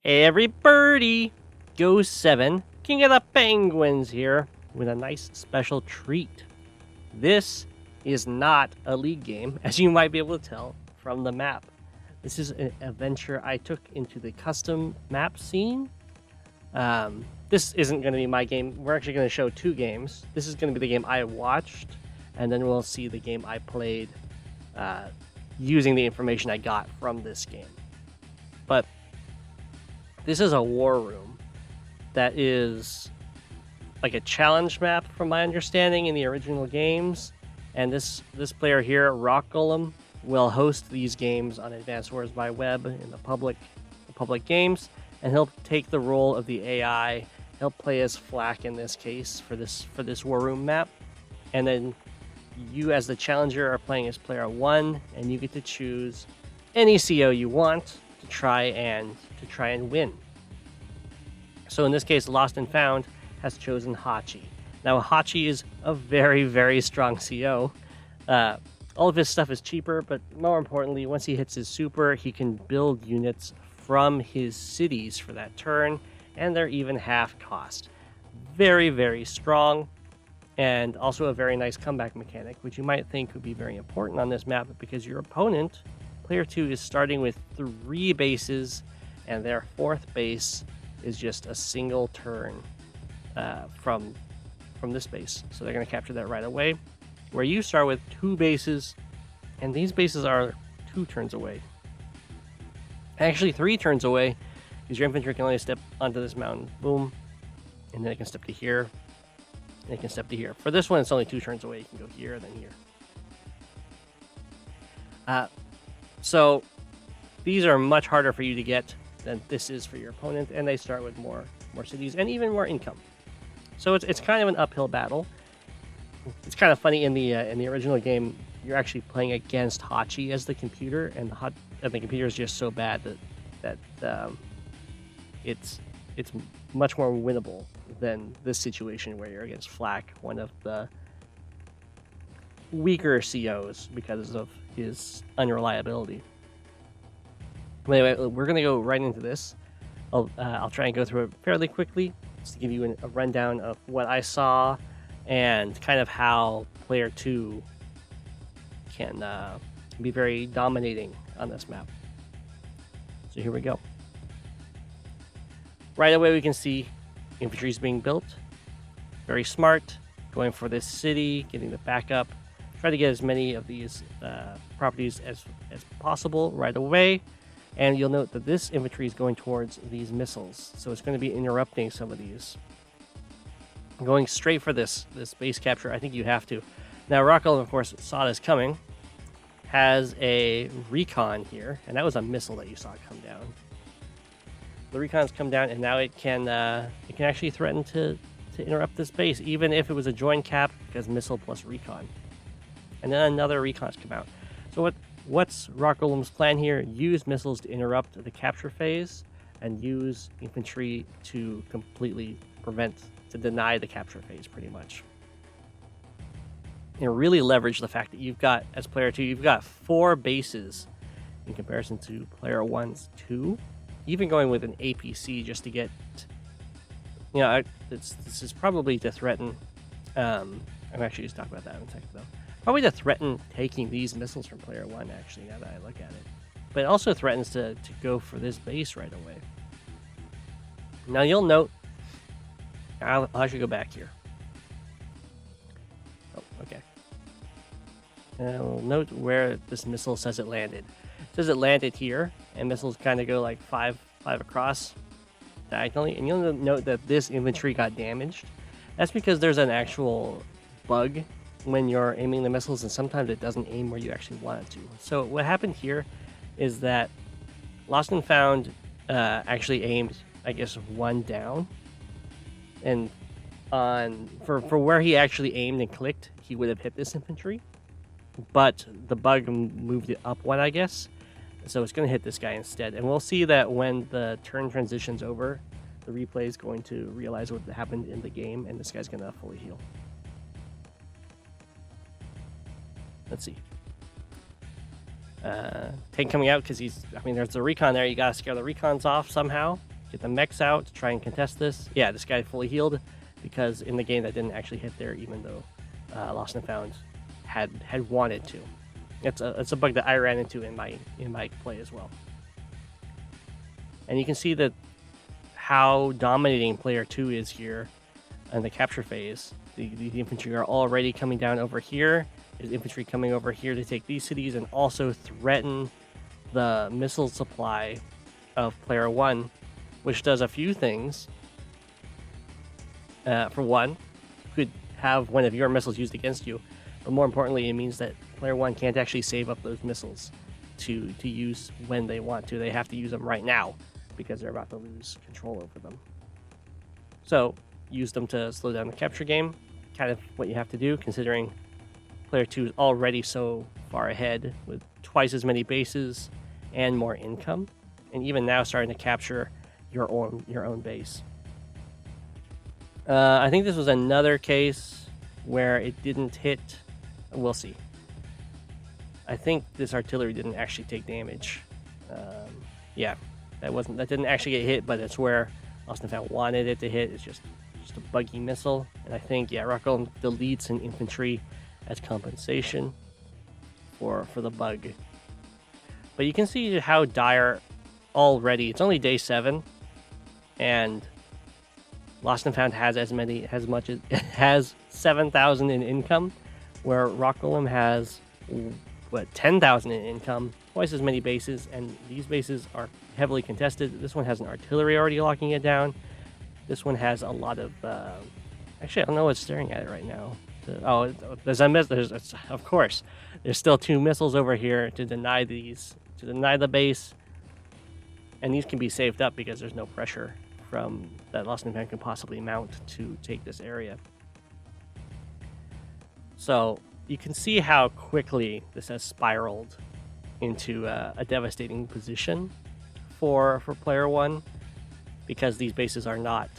Hey everybody! Go 7, King of the Penguins here, with a nice special treat. This is not a League game, as you might be able to tell from the map. This is an adventure I took into the custom map scene. This isn't going to be my game. We're actually going to show two games. This is going to be the game I watched, and then we'll see the game I played using the information I got from this game. But this is a war room that is like a challenge map from my understanding in the original games. And this player here, Rock Golem, will host these games on Advanced Wars by Web in the public games, and he'll take the role of the AI. He'll play as Flak in this case for this war room map, and then you as the challenger are playing as player 1, and you get to choose any CO you want to try and win. So in this case, Lost and Found has chosen Hachi. Now Hachi is a very, very strong CO. All of his stuff is cheaper, but more importantly, once he hits his super, he can build units from his cities for that turn, and they're even half cost. Very, very strong, and also a very nice comeback mechanic, which you might think would be very important on this map because your opponent, player 2, is starting with 3 bases, and their 4th base is just a single turn from this base. So they're going to capture that right away. Where you start with 2 bases, and these bases are 2 turns away. Actually 3 turns away, because your infantry can only step onto this mountain. Boom. And then it can step to here. And it can step to here. For this one, it's only 2 turns away. You can go here, then here. So these are much harder for you to get than this is for your opponent, and they start with more cities and even more income. So it's kind of an uphill battle. It's kind of funny in the original game, you're actually playing against Hachi as the computer, and the computer is just so bad that it's much more winnable than this situation where you're against Flak, one of the weaker COs because of his unreliability. Anyway, we're going to go right into this. I'll try and go through it fairly quickly just to give you a rundown of what I saw and kind of how player 2 can be very dominating on this map. So here we go. Right away we can see infantry is being built. Very smart, going for this city, getting the backup. Try to get as many of these properties as possible right away. And you'll note that this infantry is going towards these missiles, so it's going to be interrupting some of these. Going straight for this base capture, I think you have to. Now, Rockwell, of course, saw this coming. Has a recon here, and that was a missile that you saw come down. The recon's come down, and now it can actually threaten to interrupt this base, even if it was a joint cap, because missile plus recon. And then another recon's come out. So what's Rock Golem's plan here? Use missiles to interrupt the capture phase, and use infantry to completely to deny the capture phase, pretty much. And really leverage the fact that you've got, as player 2, you've got 4 bases in comparison to player 1's 2. Even going with an APC just to get, this is probably to threaten. I'm actually just talking about that in a second, though. Probably to threaten taking these missiles from player 1, actually, now that I look at it. But it also threatens to go for this base right away. Now you'll note, I'll actually go back here. Oh, okay. I'll note where this missile says it landed. It says it landed here, and missiles kind of go like 5 across diagonally. And you'll note that this infantry got damaged. That's because there's an actual bug when you're aiming the missiles, and sometimes it doesn't aim where you actually want it to. So what happened here is that Lost and Found actually aimed, I guess, 1 down, and for where he actually aimed and clicked, he would have hit this infantry, but the bug moved it up 1, I guess, so it's going to hit this guy instead. And we'll see that when the turn transitions over, the replay is going to realize what happened in the game, and this guy's going to fully heal. Let's see. Tank coming out because there's the recon there. You gotta scare the recons off somehow. get the mechs out to try and contest this. Yeah, this guy fully healed because in the game that didn't actually hit there, even though Lost and Found had wanted to. It's a bug that I ran into in my play as well. And you can see that how dominating player 2 is here in the capture phase. The infantry are already coming down over here. There's infantry coming over here to take these cities and also threaten the missile supply of player 1, which does a few things. For one, you could have one of your missiles used against you, but more importantly, it means that player 1 can't actually save up those missiles to use when they want to. They have to use them right now because they're about to lose control over them. So use them to slow down the capture game, kind of what you have to do considering player 2 is already so far ahead with twice as many bases and more income, and even now starting to capture your own base. I think this was another case where it didn't hit. We'll see. I think this artillery didn't actually take damage. Yeah, that didn't actually get hit, but it's where Lost and Found wanted it to hit. It's just a buggy missile, and I think Rock Golem deletes an infantry as compensation for the bug. But you can see how dire already. It's only day 7, and Lost and Found has as much as it has 7,000 in income, where Rock Golem has 10,000 in income, twice as many bases, and these bases are heavily contested. This one has an artillery already locking it down. This one has a lot of. Actually, I don't know what's staring at it right now. There's a miss. Of course, there's still 2 missiles over here to deny the base, and these can be saved up because there's no pressure from that Lost and Found can possibly mount to take this area. So you can see how quickly this has spiraled into a devastating position for player 1, because these bases are not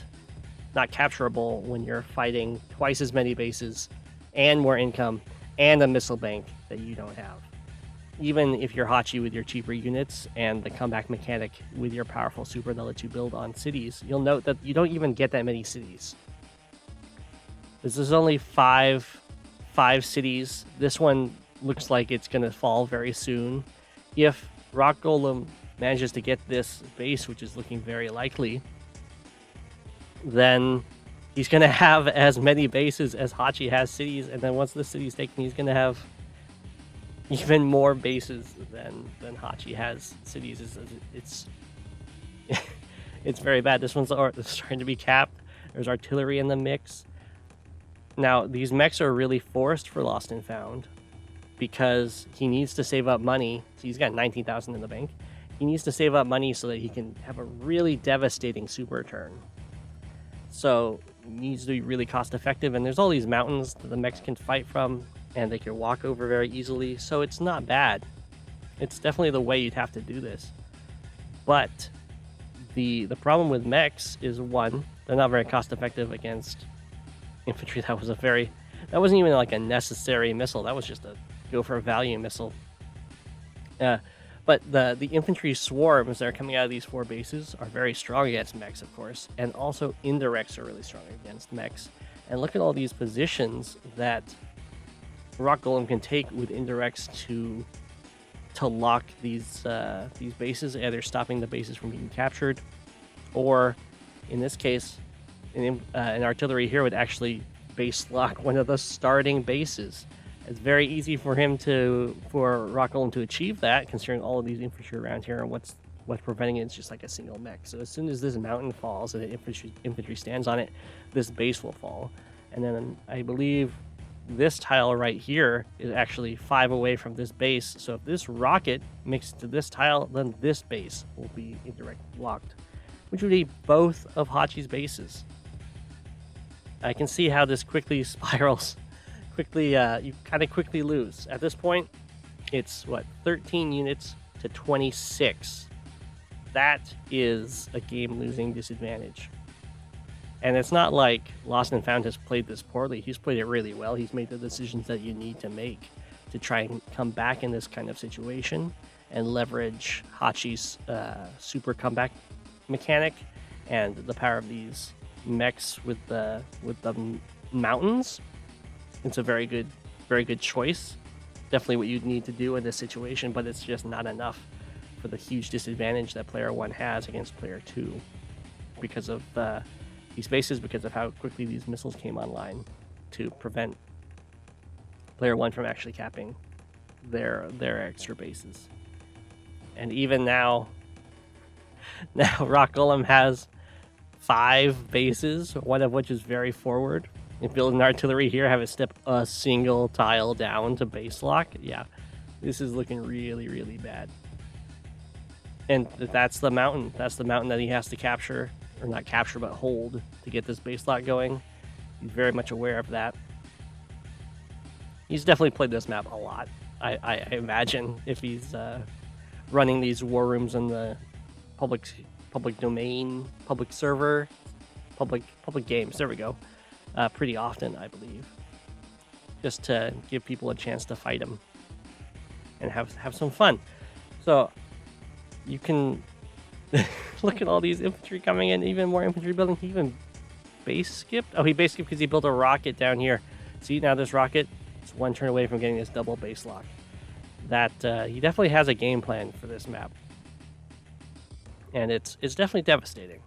capturable when you're fighting twice as many bases and more income and a missile bank that you don't have. Even if you're Hachi with your cheaper units and the comeback mechanic with your powerful super that lets you build on cities, you'll note that you don't even get that many cities. This is only five cities. This one looks like it's going to fall very soon. If Rock Golem manages to get this base, which is looking very likely, then he's going to have as many bases as Hachi has cities, and then once the city's taken, he's going to have even more bases than Hachi has cities. It's very bad. This one's starting to be capped. There's artillery in the mix. Now, these mechs are really forced for Lost and Found because he needs to save up money. So he's got 19,000 in the bank. He needs to save up money so that he can have a really devastating super turn. So he needs to be really cost effective, and there's all these mountains that the mechs can fight from, and they can walk over very easily, so it's not bad. It's definitely the way you'd have to do this. But the problem with mechs is, one, they're not very cost effective against infantry. That wasn't even like a necessary missile. That was just a go for value missile. But the infantry swarms that are coming out of these 4 bases are very strong against mechs, of course, and also indirects are really strong against mechs. And look at all these positions that Rock Golem can take with indirects to lock these bases, either stopping the bases from being captured, or in this case, an artillery here would actually base lock one of the starting bases. It's very easy for Rock Golem to achieve that, considering all of these infantry around here, and what's preventing it is just like a single mech. So as soon as this mountain falls and the infantry stands on it, this base will fall. And then I believe this tile right here is actually 5 away from this base. So if this rocket makes it to this tile, then this base will be indirect locked, which would be both of Hachi's bases. I can see how this quickly spirals. You kind of quickly lose. At this point, it's 13 units to 26. That is a game-losing disadvantage. And it's not like Lost and Found has played this poorly. He's played it really well. He's made the decisions that you need to make to try and come back in this kind of situation and leverage Hachi's super comeback mechanic and the power of these mechs with the mountains. It's a very good choice. Definitely what you'd need to do in this situation, but it's just not enough for the huge disadvantage that player 1 has against player 2 because of these bases, because of how quickly these missiles came online to prevent player 1 from actually capping their extra bases. And even now Rock Golem has 5 bases, one of which is very forward. If building artillery here, have it step a single tile down to base lock. Yeah, this is looking really, really bad. And that's the mountain. That's the mountain that he has to capture, or not capture, but hold to get this base lock going. He's very much aware of that. He's definitely played this map a lot. I imagine if he's running these war rooms in the public domain, public server, public games. There we go. Pretty often, I believe, just to give people a chance to fight him and have some fun. So you can look at all these infantry coming in, even more infantry building. He even base skipped. Oh, he base skipped because he built a rocket down here. See, now this rocket is 1 turn away from getting this double base lock. That he definitely has a game plan for this map, and it's definitely devastating.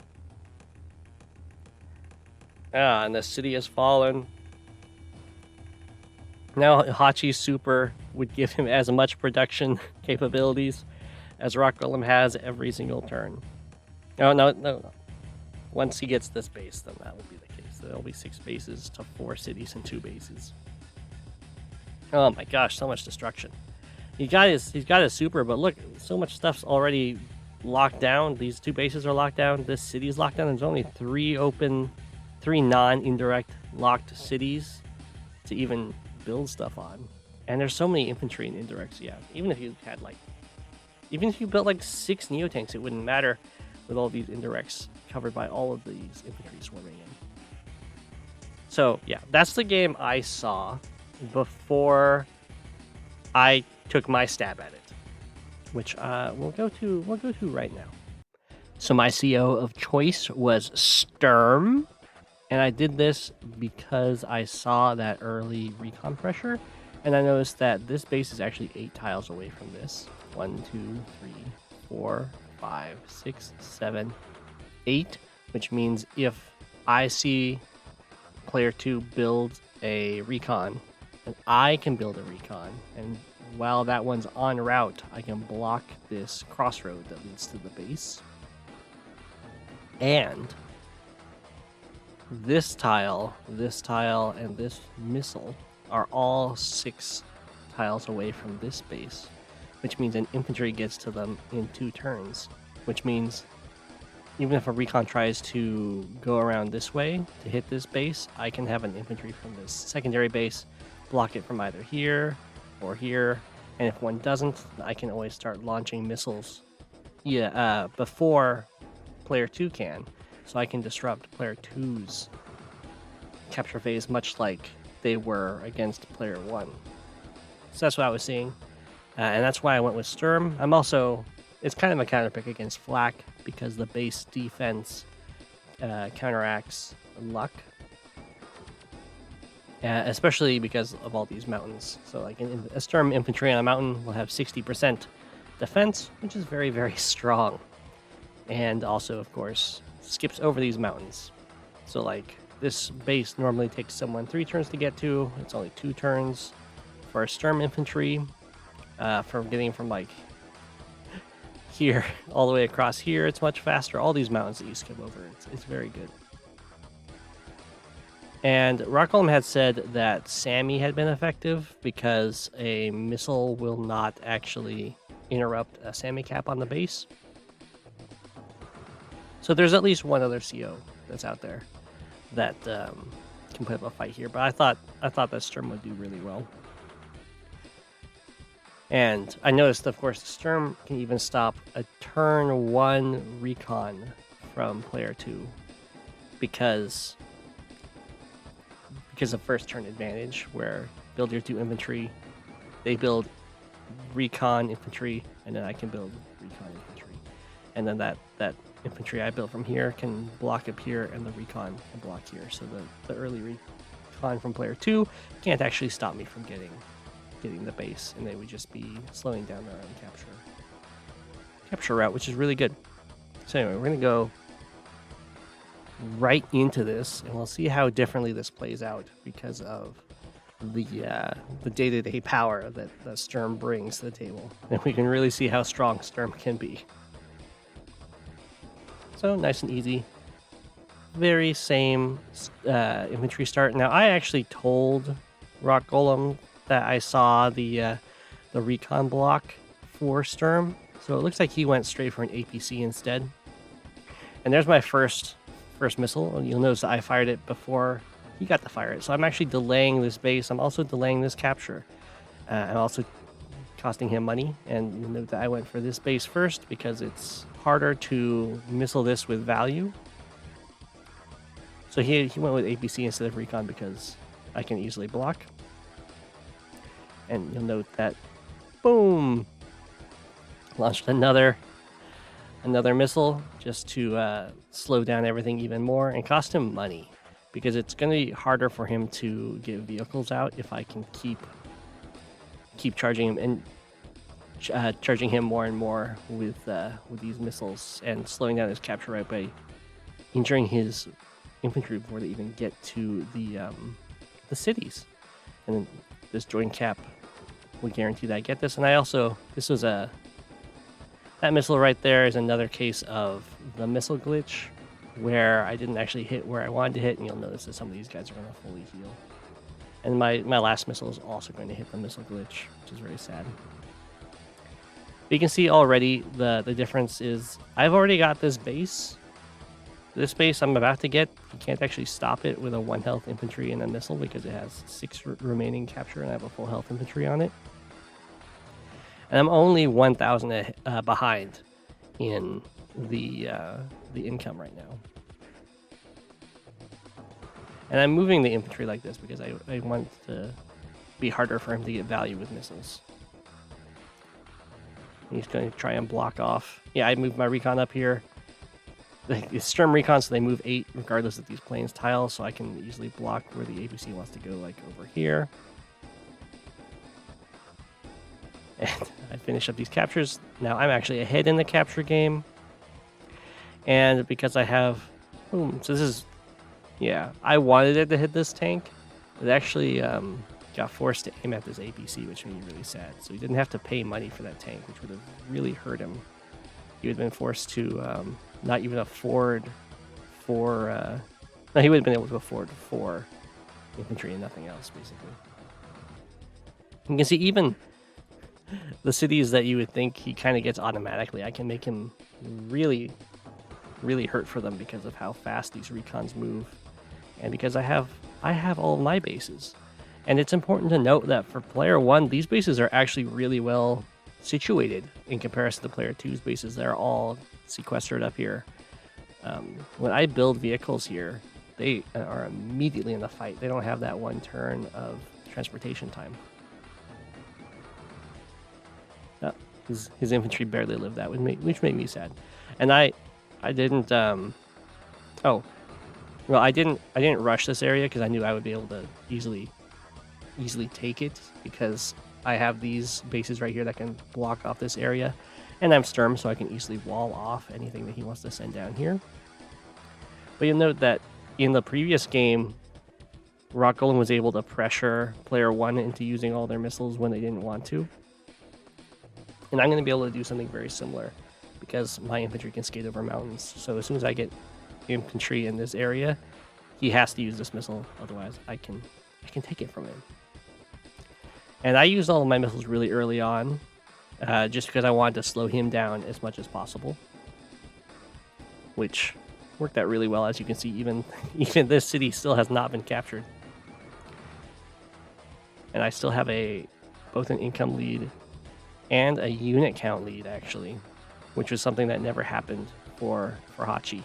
And the city has fallen. Now Hachi's super would give him as much production capabilities as Rock Golem has every single turn. No. Once he gets this base, then that will be the case. There'll be 6 bases to 4 cities and 2 bases. Oh my gosh, so much destruction. He's got his super, but look, so much stuff's already locked down. These 2 bases are locked down. This city's locked down. There's only 3 non-indirect locked cities to even build stuff on. And there's so many infantry and indirects, yeah. Even if you built like 6 neotanks, it wouldn't matter with all these indirects covered by all of these infantry swarming in. So yeah, that's the game I saw before I took my stab at it, which we'll go to right now. So my CO of choice was Sturm. And I did this because I saw that early recon pressure, and I noticed that this base is actually 8 tiles away from this. 1, 2, 3, 4, 5, 6, 7, 8, which means if I see player 2 build a recon, then I can build a recon, and while that one's en route, I can block this crossroad that leads to the base. And this tile, and this missile are all 6 tiles away from this base, which means an infantry gets to them in 2 turns, which means even if a recon tries to go around this way to hit this base, I can have an infantry from this secondary base block it from either here or here, and if one doesn't, I can always start launching missiles before player 2 can. So I can disrupt player 2's capture phase, much like they were against player 1. So that's what I was seeing. And that's why I went with Sturm. It's kind of a counter pick against Flak because the base defense counteracts luck. Especially because of all these mountains. So like a Sturm infantry on a mountain will have 60% defense, which is very, very strong. And also, of course, skips over these mountains. So like this base normally takes someone 3 turns to get to. It's only 2 turns for a Sturm infantry. From getting from like here all the way across here, it's much faster. All these mountains that you skip over, it's very good. And Rock Golem had said that Sammy had been effective because a missile will not actually interrupt a Sammy cap on the base. So there's at least one other CO that's out there that can put up a fight here. But I thought that Sturm would do really well. And I noticed, of course, Sturm can even stop a turn 1 recon from player 2 because of first turn advantage, where build your 2 infantry, they build recon infantry, and then I can build recon infantry. And then that infantry I built from here can block up here, and the recon can block here. So the early recon from player 2 can't actually stop me from getting the base, and they would just be slowing down their own capture route, which is really good. So anyway, we're gonna go right into this, and we'll see how differently this plays out because of the day-to-day power that Sturm brings to the table, and we can really see how strong Sturm can be. So nice and easy, very same infantry start. Now I actually told Rock Golem that I saw the recon block for Sturm, so it looks like he went straight for an APC instead. And there's my first missile. You'll notice that I fired it before he got to fire it. So I'm actually delaying this base. I'm also delaying this capture. I'm also costing him money. And you'll note that I went for this base first because it's harder to missile this with value. So he went with APC instead of recon because I can easily block. And you'll note that, boom, launched another missile just to slow down everything even more and cost him money, because it's going to be harder for him to get vehicles out if I can keep charging him and charging him more and more with these missiles and slowing down his capture right by injuring his infantry before they even get to the cities. And then this joint cap would guarantee that I get this. And this was that missile right there is another case of the missile glitch, where I didn't actually hit where I wanted to hit, and you'll notice that some of these guys are going to fully heal. And my last missile is also going to hit the missile glitch, which is very sad. But you can see already the difference is I've already got this base. This base I'm about to get, you can't actually stop it with a 1 health infantry and a missile because it has 6 remaining capture and I have a full health infantry on it. And I'm only 1,000 behind in the income right now. And I'm moving the infantry like this because I want it to be harder for him to get value with missiles. He's going to try and block off. Yeah, I moved my recon up here. It's Sturm recon, so they move 8 regardless of these planes tiles, so I can easily block where the APC wants to go, like over here. And I finish up these captures. Now I'm actually ahead in the capture game. And because I have... Boom. So this is... Yeah, I wanted it to hit this tank. It actually got forced to aim at this APC, which made me really sad. So he didn't have to pay money for that tank, which would have really hurt him. He would have been forced to not even afford for... No, he would have been able to afford 4 infantry and nothing else, basically. You can see even... the cities that you would think he kind of gets automatically, I can make him really, really hurt for them because of how fast these recons move, and because I have all of my bases. And it's important to note that for player 1, these bases are actually really well situated in comparison to player 2's bases. They're all sequestered up here. When I build vehicles here, they are immediately in the fight. They don't have that 1 turn of transportation time. His infantry barely lived that, which made me sad. And I didn't I didn't rush this area because I knew I would be able to easily take it, because I have these bases right here that can block off this area, and I'm Sturm, so I can easily wall off anything that he wants to send down here. But you'll note that in the previous game, Rock Golem was able to pressure player 1 into using all their missiles when they didn't want to. And I'm going to be able to do something very similar because my infantry can skate over mountains. So as soon as I get infantry in this area, he has to use this missile. Otherwise, I can take it from him. And I used all of my missiles really early on, just because I wanted to slow him down as much as possible, which worked out really well. As you can see, even this city still has not been captured, and I still have both an income lead and a unit count lead, actually, which was something that never happened for Hachi.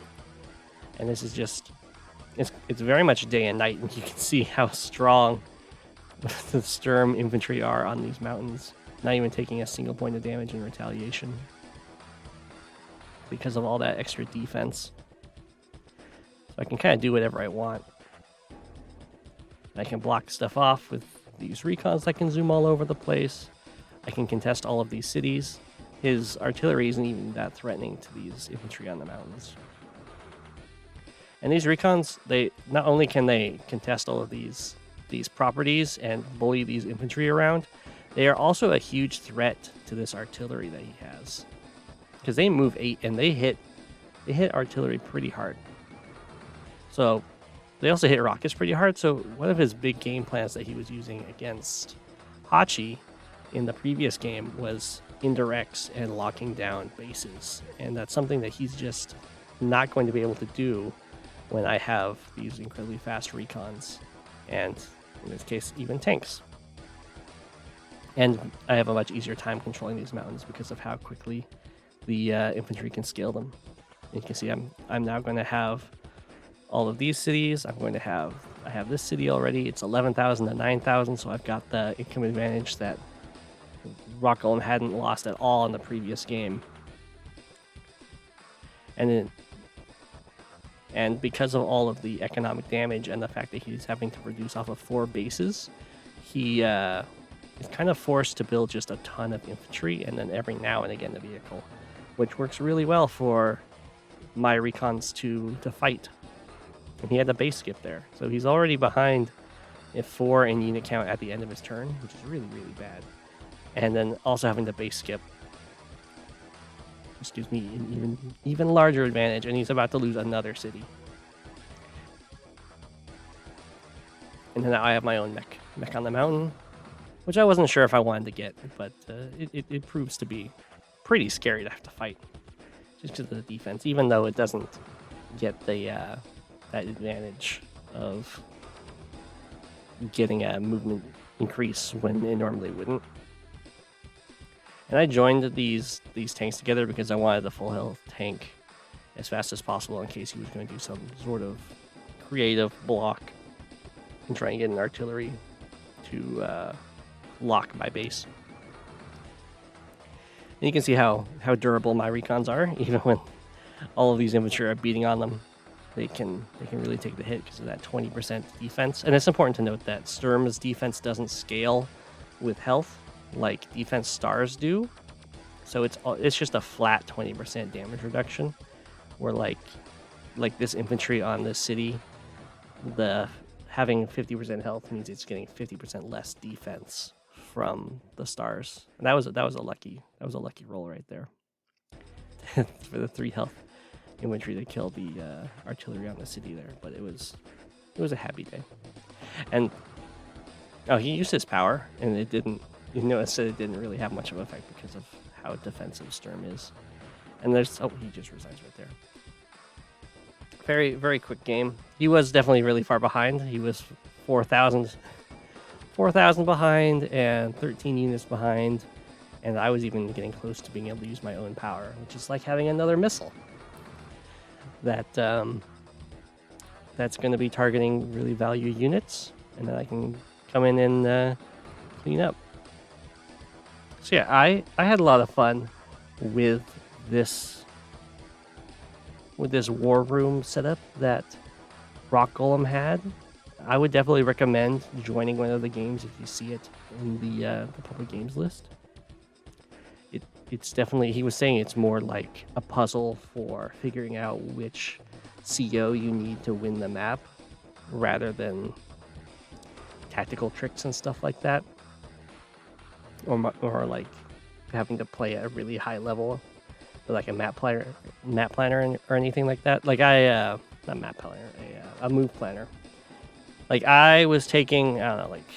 And this is just, it's very much day and night, and you can see how strong the Sturm infantry are on these mountains, not even taking a single point of damage in retaliation. because of all that extra defense. So I can kind of do whatever I want. I can block stuff off with these recons that can zoom all over the place. I can contest all of these cities. His artillery isn't even that threatening to these infantry on the mountains. And these recons, they not only can they contest all of these properties and bully these infantry around, they are also a huge threat to this artillery that he has. Because they move 8 and they hit artillery pretty hard. So they also hit rockets pretty hard. So one of his big game plans that he was using against Hachi in the previous game was indirects and locking down bases. And that's something that he's just not going to be able to do when I have these incredibly fast recons, and in this case, even tanks. And I have a much easier time controlling these mountains because of how quickly the infantry can scale them. And you can see I'm now going to have all of these cities. I have this city already. It's 11,000 to 9,000, so I've got the income advantage that Rock Golem hadn't lost at all in the previous game. And because of all of the economic damage and the fact that he's having to reduce off of 4 bases, he is kind of forced to build just a ton of infantry and then every now and again a vehicle, which works really well for my recons to fight. And he had a base skip there, so he's already behind at 4 in unit count at the end of his turn, which is really, really bad. And then also having the base skip gives me an even larger advantage, and he's about to lose another city. And then I have my own mech on the mountain, which I wasn't sure if I wanted to get, but it proves to be pretty scary to have to fight, just because of the defense, even though it doesn't get the that advantage of getting a movement increase when it normally wouldn't. And I joined these tanks together because I wanted the full health tank as fast as possible in case he was going to do some sort of creative block and try and get an artillery to lock my base. And you can see how durable my recons are, even when all of these infantry are beating on them. They can really take the hit because of that 20% defense. And it's important to note that Sturm's defense doesn't scale with health like defense stars do, so it's just a flat 20% damage reduction. Where like this infantry on this city, the having 50% health means it's getting 50% less defense from the stars, and that was a lucky roll right there for the 3 health infantry to kill the artillery on the city there. But it was a happy day. And he used his power, and it didn't. You notice that it didn't really have much of an effect because of how defensive Sturm is. And he just resigns right there. Very, very quick game. He was definitely really far behind. He was 4,000 behind and 13 units behind. And I was even getting close to being able to use my own power, which is like having another missile. That's going to be targeting really value units, and then I can come in and clean up. So yeah, I had a lot of fun with this war room setup that Rock Golem had. I would definitely recommend joining one of the games if you see it in the public games list. It's definitely, he was saying it's more like a puzzle for figuring out which CO you need to win the map rather than tactical tricks and stuff like that. Or like having to play at a really high level, like a map planner or anything like that. Like not map planner, a move planner. Like I was taking, I don't know, like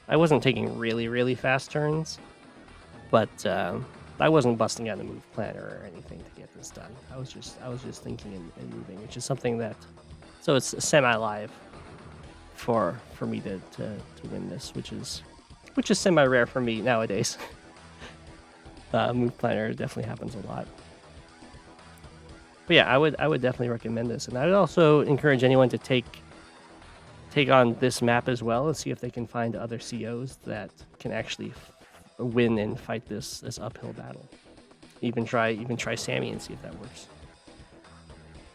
I wasn't taking really, really fast turns, but I wasn't busting out a move planner or anything to get this done. I was just thinking and moving, which is something that, so it's semi-live for me to win this, which is semi-rare for me nowadays. Move planner definitely happens a lot. But yeah, I would definitely recommend this, and I would also encourage anyone to take on this map as well and see if they can find other COs that can actually win and fight this uphill battle. even try Sammy and see if that works.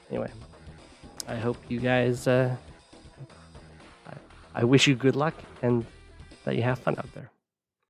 Anyway, I hope you guys. I wish you good luck and that you have fun out there.